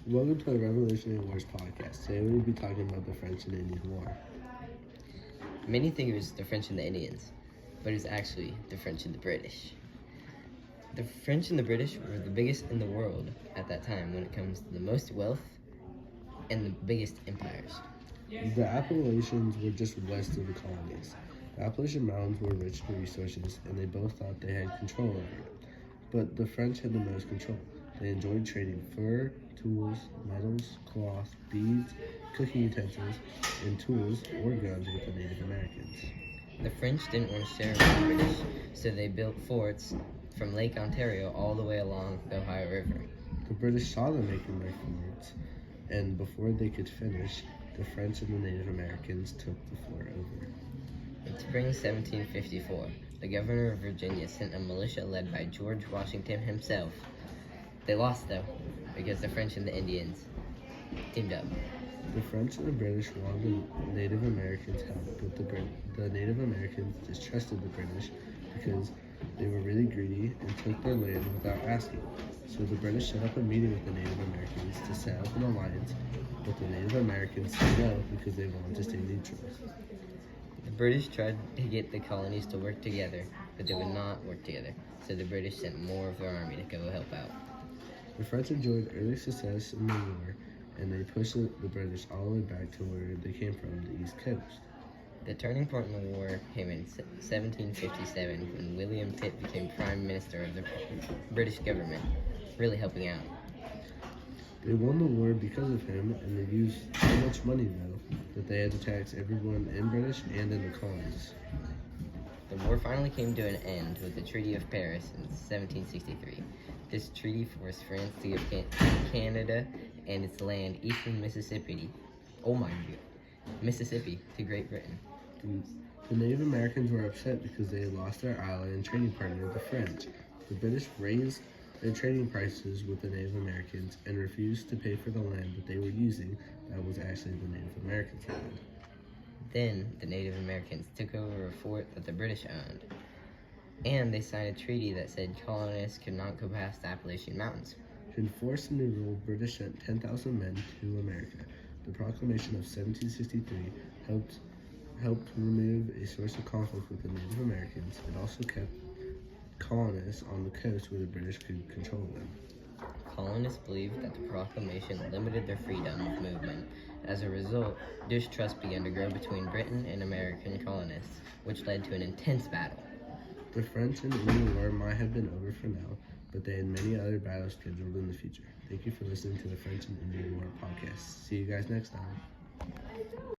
Welcome to the Revolutionary Wars podcast. Today we'll be talking about the French and Indian War. Many think it was the French and the Indians, but it was actually the French and the British. The French and the British were the biggest in the world at that time when it comes to the most wealth and the biggest empires. The Appalachians were just west of the colonies. The Appalachian Mountains were rich in resources, and they both thought they had control over it. But the French had the most control. They enjoyed trading fur, tools, metals, cloth, beads, cooking utensils, and tools or guns with the Native Americans. The French didn't want to share with the British, so they built forts from Lake Ontario all the way along the Ohio River. The British saw them making their forts, and before they could finish, the French and the Native Americans took the fort over. In spring 1754, the governor of Virginia sent a militia led by George Washington himself. They lost, though, because the French and the Indians teamed up. The French and the British wanted the Native Americans' help, but the Native Americans distrusted the British because they were really greedy and took their land without asking. So the British set up a meeting with the Native Americans to set up an alliance, but the Native Americans said no because they wanted to stay neutral. The British tried to get the colonies to work together, but they would not work together, so the British sent more of their army to go help out. The French enjoyed early success in the war, and they pushed the British all the way back to where they came from, the East Coast. The turning point in the war came in 1757 when William Pitt became Prime Minister of the British government, really helping out. They won the war because of him, and they used so much money, though, that they had to tax everyone in British and in the colonies. The war finally came to an end with the Treaty of Paris in 1763. This treaty forced France to give Canada and its land eastern Mississippi, Mississippi to Great Britain. The Native Americans were upset because they had lost their ally and trading partner, the French. The British raised their trading prices with the Native Americans and refused to pay for the land that they were using that was actually the Native Americans' land. Then the Native Americans took over a fort that the British owned, and they signed a treaty that said colonists could not go past the Appalachian Mountains. To enforce the new rule, British sent 10,000 men to America. The Proclamation of 1763 helped remove a source of conflict with the Native Americans. It also kept colonists on the coast where the British could control them. Colonists believed that the proclamation limited their freedom of movement. As a result, distrust began to grow between Britain and American colonists, which led to an intense battle. The French and Indian War might have been over for now, but they had many other battles scheduled in the future. Thank you for listening to the French and Indian War podcast. See you guys next time.